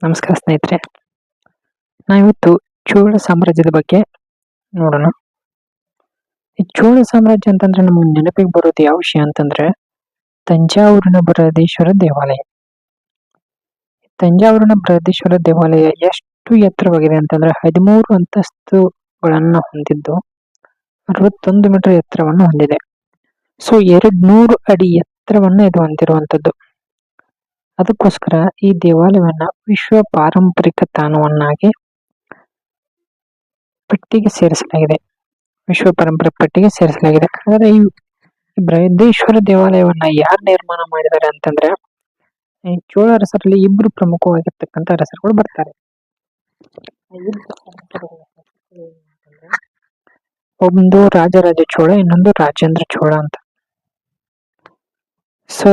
ನಮಸ್ಕಾರ ಸ್ನೇಹಿತರೆ. ನಾವಿವತ್ತು ಚೋಳ ಸಾಮ್ರಾಜ್ಯದ ಬಗ್ಗೆ ನೋಡೋಣ. ಈ ಚೋಳ ಸಾಮ್ರಾಜ್ಯ ಅಂತಂದ್ರೆ ನಮ್ಗೆ ನೆನಪಿಗೆ ಬರೋದು ಯಾವ ವಿಷಯ ಅಂತಂದ್ರೆ ತಂಜಾವೂರಿನ ಬೃಹದೀಶ್ವರ ದೇವಾಲಯ. ತಂಜಾವೂರಿನ ಬೃಹದೀಶ್ವರ ದೇವಾಲಯ ಎಷ್ಟು ಎತ್ತರವಾಗಿದೆ ಅಂತಂದ್ರೆ 13 ಅಂತಸ್ತುಗಳನ್ನ ಹೊಂದಿದ್ದು 61 ಮೀಟರ್ ಎತ್ತರವನ್ನು ಹೊಂದಿದೆ. ಸೊ 200 ಅಡಿ ಎತ್ತರವನ್ನು ಇದು ಹೊಂದಿರುವಂತದ್ದು. ಅದಕ್ಕೋಸ್ಕರ ಈ ದೇವಾಲಯವನ್ನ ವಿಶ್ವ ಪಾರಂಪರಿಕ ತಾಣವನ್ನಾಗಿ ಪಟ್ಟಿಗೆ ಸೇರಿಸಲಾಗಿದೆ. ವಿಶ್ವ ಪಾರಂಪರಿಕ ಪಟ್ಟಿಗೆ ಸೇರಿಸಲಾಗಿದೆ. ಆದರೆ ಈ ಬೃಹದೀಶ್ವರ ದೇವಾಲಯವನ್ನ ಯಾರು ನಿರ್ಮಾಣ ಮಾಡಿದ್ದಾರೆ ಅಂತಂದ್ರೆ ಈ ಚೋಳ ಅರಸರಲ್ಲಿ ಇಬ್ರು ಪ್ರಮುಖವಾಗಿರ್ತಕ್ಕಂಥ ಅರಸರುಗಳು ಬರ್ತಾರೆ. ಒಂದು ರಾಜರಾಜ ಚೋಳ, ಇನ್ನೊಂದು ರಾಜೇಂದ್ರ ಚೋಳ ಅಂತ. ಸೊ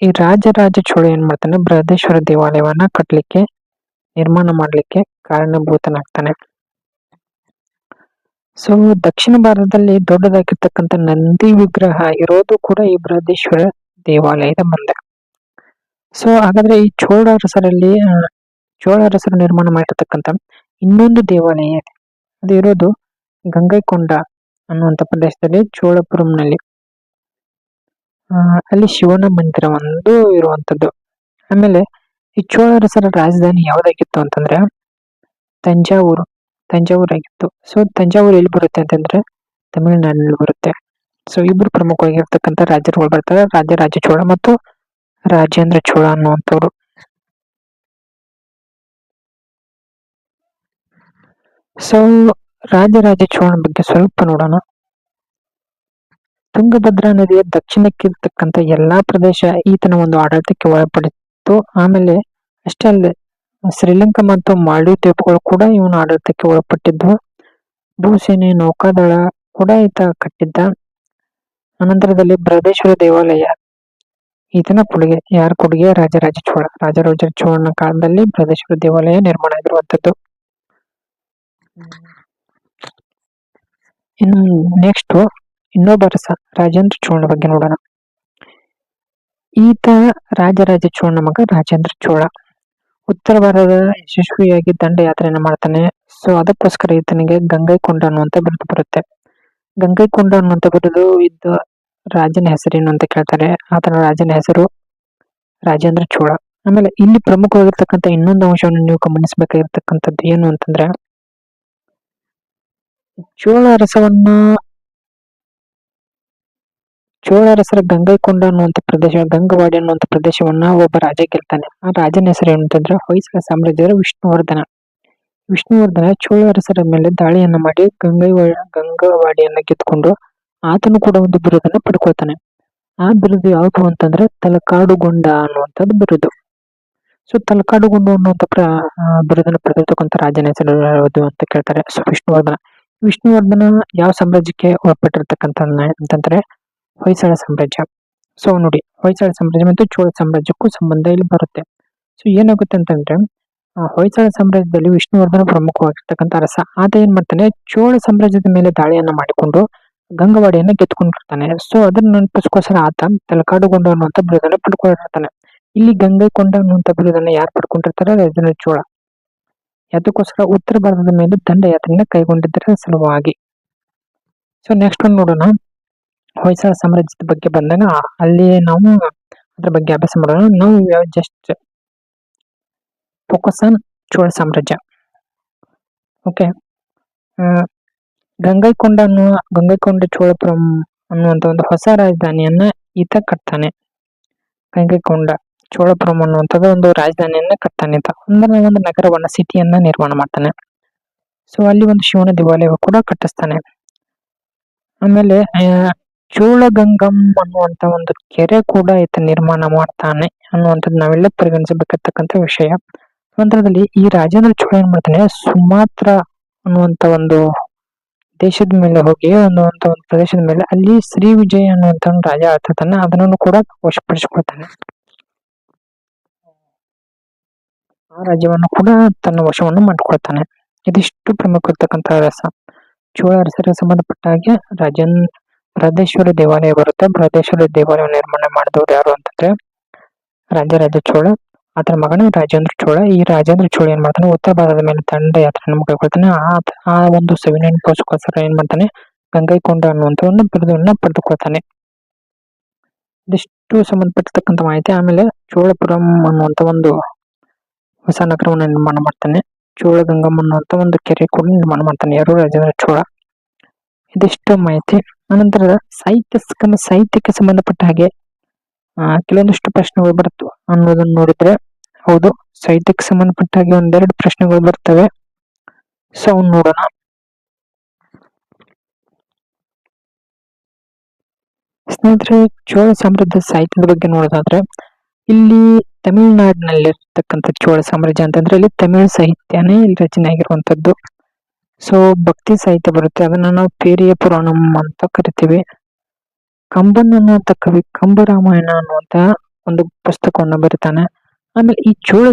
ಈ ರಾಜರಾಜ ಚೋಳ ಏನ್ ಮಾಡ್ತಾನೆ, ಬೃಹದೀಶ್ವರ ದೇವಾಲಯವನ್ನ ಕಟ್ಟಲಿಕ್ಕೆ ನಿರ್ಮಾಣ ಮಾಡ್ಲಿಕ್ಕೆ ಕಾರಣಭೂತನಾಗ್ತಾನೆ. ಸೊ ದಕ್ಷಿಣ ಭಾರತದಲ್ಲಿ ದೊಡ್ಡದಾಗಿರ್ತಕ್ಕಂಥ ನಂದಿ ವಿಗ್ರಹ ಇರೋದು ಕೂಡ ಈ ಬೃಹದೀಶ್ವರ ದೇವಾಲಯದ ಮುಂದೆ. ಸೊ ಹಾಗಾದ್ರೆ ಈ ಚೋಳ ಅರಸರು ನಿರ್ಮಾಣ ಮಾಡಿರ್ತಕ್ಕಂಥ ಇನ್ನೊಂದು ದೇವಾಲಯ ಇದೆ. ಅದು ಇರೋದು ಗಂಗೈಕೊಂಡ ಅನ್ನುವಂಥ ಪ್ರದೇಶದಲ್ಲಿ, ಚೋಳಪುರಂನಲ್ಲಿ. ಅಲ್ಲಿ ಶಿವನ ಮಂದಿರ ಒಂದು ಇರುವಂತದ್ದು. ಆಮೇಲೆ ಈ ಚೋಳ ಅರಸರ ರಾಜಧಾನಿ ಯಾವ್ದಾಗಿತ್ತು ಅಂತಂದ್ರೆ ತಂಜಾವೂರು ಆಗಿತ್ತು. ಸೊ ತಂಜಾವೂರು ಎಲ್ಲಿ ಬರುತ್ತೆ ಅಂತಂದ್ರೆ ತಮಿಳುನಾಡಿನಲ್ಲಿ ಬರುತ್ತೆ. ಸೊ ಇಬ್ರು ಪ್ರಮುಖವಾಗಿರ್ತಕ್ಕಂಥ ರಾಜರುಗಳು ಬರ್ತಾರೆ, ರಾಜರಾಜ ಚೋಳ ಮತ್ತು ರಾಜೇಂದ್ರ ಚೋಳ ಅನ್ನುವಂಥವ್ರು. ಸೊ ರಾಜರಾಜ ಚೋಳನ ಬಗ್ಗೆ ಸ್ವಲ್ಪ ನೋಡೋಣ. ತುಂಗಭದ್ರಾ ನದಿಯ ದಕ್ಷಿಣಕ್ಕಿರ್ತಕ್ಕಂಥ ಎಲ್ಲಾ ಪ್ರದೇಶ ಈತನ ಒಂದು ಆಡಳಿತಕ್ಕೆ ಒಳಪಡಿತ್ತು. ಆಮೇಲೆ ಅಷ್ಟೇ ಅಲ್ಲದೆ ಶ್ರೀಲಂಕಾ ಮತ್ತು ಮಾಲ್ಡೀವ್ ದ್ವೀಪಗಳು ಕೂಡ ಇವನ ಆಡಳಿತಕ್ಕೆ ಒಳಪಟ್ಟಿದ್ವು. ಭೂಸೇನೆ, ನೌಕಾದಳ ಕೂಡ ಈತ ಕಟ್ಟಿದ್ದ. ಅನಂತರದಲ್ಲಿ ಬೃಹದೇಶ್ವರ ದೇವಾಲಯ ಈತನ ಕೊಡುಗೆ. ಯಾರ ಕೊಡುಗೆ? ರಾಜರಾಜ ಚೋಳನ ಕಾಲದಲ್ಲಿ ಬೃಹದೇಶ್ವರ ದೇವಾಲಯ ನಿರ್ಮಾಣ ಆಗಿರುವಂತದ್ದು. ಇನ್ನು ನೆಕ್ಸ್ಟ್ ಇನ್ನೊಬ್ಬ ಅರಸ ರಾಜೇಂದ್ರ ಚೋಳನ ಬಗ್ಗೆ ನೋಡೋಣ. ಈತ ರಾಜರಾಜ ಚೋಳನ ಮಗ ರಾಜೇಂದ್ರ ಚೋಳ. ಉತ್ತರ ಭಾರತದ ಯಶಸ್ವಿಯಾಗಿ ದಂಡಯಾತ್ರೆಯನ್ನು ಮಾಡ್ತಾನೆ. ಸೊ ಅದಕ್ಕೋಸ್ಕರ ಈತನಿಗೆ ಗಂಗೈಕೊಂಡ ಅನ್ನುವಂತ ಬಿರುದು ಬರುತ್ತೆ. ಗಂಗೈಕೊಂಡ ಅನ್ನುವಂತ ಬಿರುದು ಇದ್ದ ರಾಜನ ಹೆಸರೇನು ಅಂತ ಕೇಳ್ತಾರೆ. ಆತನ ರಾಜನ ಹೆಸರು ರಾಜೇಂದ್ರ ಚೋಳ. ಆಮೇಲೆ ಇಲ್ಲಿ ಪ್ರಮುಖವಾಗಿರ್ತಕ್ಕಂಥ ಇನ್ನೊಂದು ಅಂಶವನ್ನು ನೀವು ಗಮನಿಸಬೇಕಾಗಿರ್ತಕ್ಕಂಥದ್ದು ಏನು ಅಂತಂದ್ರೆ ಚೋಳ ಅರಸರ ಗಂಗೈಕೊಂಡ ಅನ್ನುವಂಥ ಪ್ರದೇಶ, ಗಂಗವಾಡಿ ಅನ್ನುವಂಥ ಪ್ರದೇಶವನ್ನ ಒಬ್ಬ ರಾಜ ಗೆಲ್ತಾನೆ. ಆ ರಾಜನ ಹೆಸರು ಏನಂತಂದ್ರೆ ಹೊಯ್ಸಳ ಸಾಮ್ರಾಜ್ಯದ ವಿಷ್ಣುವರ್ಧನ ಚೋಳ ಅರಸರ ಮೇಲೆ ದಾಳಿಯನ್ನ ಮಾಡಿ ಗಂಗವಾಡಿಯನ್ನ ಗೆದ್ಕೊಂಡು ಆತನು ಕೂಡ ಒಂದು ಬಿರುದನ್ನು ಪಡ್ಕೊಳ್ತಾನೆ. ಆ ಬಿರುದು ಯಾವುದು ಅಂತಂದ್ರೆ ತಲಕಾಡುಗೊಂಡ ಅನ್ನುವಂಥದ್ದು ಬಿರುದು. ಸೊ ತಲಕಾಡುಗೊಂಡ ಅನ್ನುವಂಥ ಬಿರುದನ್ನು ಪಡೆದಿರ್ತಕ್ಕಂಥ ರಾಜನ ಹೆಸರು ಯಾವುದು ಅಂತ ಕೇಳ್ತಾರೆ. ಸೊ ವಿಷ್ಣುವರ್ಧನ ಯಾವ ಸಾಮ್ರಾಜ್ಯಕ್ಕೆ ಒಳಪಟ್ಟಿರ್ತಕ್ಕಂಥ ಅಂತಂದ್ರೆ ಹೊಯ್ಸಳ ಸಾಮ್ರಾಜ್ಯ. ಸೊ ನೋಡಿ, ಹೊಯ್ಸಳ ಸಾಮ್ರಾಜ್ಯ ಮತ್ತು ಚೋಳ ಸಾಮ್ರಾಜ್ಯಕ್ಕೂ ಸಂಬಂಧ ಇಲ್ಲಿ ಬರುತ್ತೆ. ಸೊ ಏನಾಗುತ್ತೆ ಅಂತಂದ್ರೆ ಹೊಯ್ಸಳ ಸಾಮ್ರಾಜ್ಯದಲ್ಲಿ ವಿಷ್ಣುವರ್ಧನ ಪ್ರಮುಖವಾಗಿರ್ತಕ್ಕಂಥ ಅರಸ. ಆತ ಏನ್ ಮಾಡ್ತಾನೆ, ಚೋಳ ಸಾಮ್ರಾಜ್ಯದ ಮೇಲೆ ದಾಳಿಯನ್ನ ಮಾಡಿಕೊಂಡು ಗಂಗವಾಡಿಯನ್ನ ಗೆದ್ಕೊಂಡಿರ್ತಾನೆ. ಸೊ ಅದನ್ನ ನೆನಪಿಸ್ಕೋಸ್ಕರ ಆತ ತಲಕಾಡುಗೊಂಡ ಅನ್ನುವಂಥ ಬಿರುದನ್ನ ಪಡ್ಕೊಂಡಿರ್ತಾನೆ. ಇಲ್ಲಿ ಗಂಗೈಕೊಂಡ ಅನ್ನುವಂಥ ಬಿರುದನ್ನ ಯಾರು ಪಡ್ಕೊಂಡಿರ್ತಾರೆ? ರಾಜೇಂದ್ರ ಚೋಳ. ಅದಕ್ಕೋಸ್ಕರ ಉತ್ತರ ಭಾರತದ ಮೇಲೆ ದಂಡಯಾತ್ರೆಯನ್ನ ಕೈಗೊಂಡಿದ್ದರ ಸಲುವಾಗಿ. ಸೊ ನೆಕ್ಸ್ಟ್ ಒಂದು ನೋಡೋಣ, ಹೊಯ್ಸಳ ಸಾಮ್ರಾಜ್ಯದ ಬಗ್ಗೆ ಬಂದಾಗ ಅಲ್ಲಿ ನಾವು ಅದ್ರ ಬಗ್ಗೆ ಅಭ್ಯಾಸ ಮಾಡೋಣ. ನಾವು ಜಸ್ಟ್ ಫೋಕಸ್ ಆನ್ ಚೋಳ ಸಾಮ್ರಾಜ್ಯ. ಓಕೆ. ಗಂಗೈಕೊಂಡ ಚೋಳಪುರಂ ಅನ್ನುವಂಥ ಒಂದು ಹೊಸ ರಾಜಧಾನಿಯನ್ನ ಈತ ಕಟ್ತಾನೆ. ಗಂಗೈಕೊಂಡ ಚೋಳಪುರಂ ಅನ್ನುವಂಥದ್ದು ಒಂದು ರಾಜಧಾನಿಯನ್ನ ಕಟ್ತಾನೆ. ಒಂದು ನಗರವನ್ನ, ಸಿಟಿಯನ್ನ ನಿರ್ಮಾಣ ಮಾಡ್ತಾನೆ. ಸೊ ಅಲ್ಲಿ ಒಂದು ಶಿವನ ದೇವಾಲಯ ಕೂಡ ಕಟ್ಟಿಸ್ತಾನೆ. ಆಮೇಲೆ ಚೋಳಗಂಗಂ ಅನ್ನುವಂತ ಒಂದು ಕೆರೆ ಕೂಡ ಈತ ನಿರ್ಮಾಣ ಮಾಡ್ತಾನೆ ಅನ್ನುವಂಥದ್ದು ನಾವೆಲ್ಲ ಪರಿಗಣಿಸಬೇಕಾಗಿರ್ತಕ್ಕಂಥ ವಿಷಯ. ನಂತರದಲ್ಲಿ ಈ ರಾಜೇಂದ್ರ ಚೋಳ ಏನ್ ಮಾಡ್ತಾನೆ, ಸುಮಾತ್ರ ಅನ್ನುವಂತ ಒಂದು ದೇಶದ ಮೇಲೆ ಹೋಗಿ ಒಂದು ಪ್ರದೇಶದ ಮೇಲೆ ಅಲ್ಲಿ ಶ್ರೀ ವಿಜಯ ಅನ್ನುವಂತ ಒಂದು ರಾಜ ಆಳ್ತಾನೆ. ಅದನ್ನು ಕೂಡ ವಶಪಡಿಸಿಕೊಳ್ತಾನೆ. ಆ ರಾಜ್ಯವನ್ನು ಕೂಡ ತನ್ನ ವಶವನ್ನು ಮಾಡಿಕೊಳ್ತಾನೆ. ಇದಿಷ್ಟು ಪ್ರಮುಖ ಇರ್ತಕ್ಕಂಥ ಅರಸ. ಚೋಳ ಅರಸರಿಗೆ ಸಂಬಂಧಪಟ್ಟ ಹಾಗೆ ಬೃಹದೇಶ್ವರ ದೇವಾಲಯ ಬರುತ್ತೆ. ಬೃಹದೇಶ್ವರ ದೇವಾಲಯ ನಿರ್ಮಾಣ ಮಾಡಿದವರು ಯಾರು ಅಂತಂದ್ರೆ ರಾಜರಾಜ ಚೋಳ. ಆತನ ಮಗನೇ ರಾಜೇಂದ್ರ ಚೋಳ. ಈ ರಾಜೇಂದ್ರ ಚೋಳ ಏನ್ ಮಾಡ್ತಾನೆ, ಉತ್ತರ ಭಾರತದ ಮೇಲೆ ದಂಡಯಾತ್ರೆಯನ್ನು ಕೈಗೊಳ್ತಾನೆ. ಆ ಒಂದು ನೆನಪಿಗೋಸ್ಕರ ಏನ್ ಮಾಡ್ತಾನೆ, ಗಂಗೈಕೊಂಡ ಅನ್ನುವಂತ ಒಂದು ಬಿರುದನ್ನ ಪಡೆದುಕೊಳ್ತಾನೆ. ಇದಿಷ್ಟು ಸಂಬಂಧಪಟ್ಟಿರ್ತಕ್ಕಂಥ ಮಾಹಿತಿ. ಆಮೇಲೆ ಚೋಳಪುರಂ ಅನ್ನುವಂತ ಒಂದು ಹೊಸ ನಗರವನ್ನು ನಿರ್ಮಾಣ ಮಾಡ್ತಾನೆ. ಚೋಳಗಂಗಮ್ ಅನ್ನುವಂತ ಒಂದು ಕೆರೆ ಕೂಡ ನಿರ್ಮಾಣ ಮಾಡ್ತಾನೆ ಯಾರು, ರಾಜೇಂದ್ರ ಚೋಳ. ಇದಿಷ್ಟು ಮಾಹಿತಿ. ಅನಂತರ ಸಾಹಿತ್ಯಕ್ಕೆ ಸಂಬಂಧಪಟ್ಟ ಹಾಗೆ ಕೆಲವೊಂದಿಷ್ಟು ಪ್ರಶ್ನೆಗಳು ಬರುತ್ತವೆ ಅನ್ನೋದನ್ನ ನೋಡಿದ್ರೆ, ಹೌದು, ಸಾಹಿತ್ಯಕ್ಕೆ ಸಂಬಂಧಪಟ್ಟ ಹಾಗೆ ಒಂದೆರಡು ಪ್ರಶ್ನೆಗಳು ಬರ್ತವೆ. ಸೊ ಅವ್ನು ನೋಡೋಣ. ಸ್ನೇಹಿತರೆ, ಚೋಳ ಸಾಮ್ರಾಜ್ಯದ ಸಾಹಿತ್ಯದ ಬಗ್ಗೆ ನೋಡೋದಾದ್ರೆ, ಇಲ್ಲಿ ತಮಿಳುನಾಡಿನಲ್ಲಿರ್ತಕ್ಕಂಥ ಚೋಳ ಸಾಮ್ರಾಜ್ಯ ಅಂತಂದ್ರೆ ಇಲ್ಲಿ ತಮಿಳು ಸಾಹಿತ್ಯನೇ ಇಲ್ಲಿ ರಚನೆ ಆಗಿರುವಂತದ್ದು. ಸೊ ಭಕ್ತಿ ಸಾಹಿತ್ಯ ಬರುತ್ತೆ, ಅದನ್ನ ನಾವು ಪೇರಿಯ ಪುರಾಣಂ ಅಂತ ಕರಿತೀವಿ. ಕಂಬನ್ ಅನ್ನುವಂತ ಕವಿ ಕಂಬರಾಮಾಯಣ ಅನ್ನುವಂತ ಒಂದು ಪುಸ್ತಕವನ್ನು ಬರೀತಾನೆ. ಆಮೇಲೆ ಈ ಚೋಳ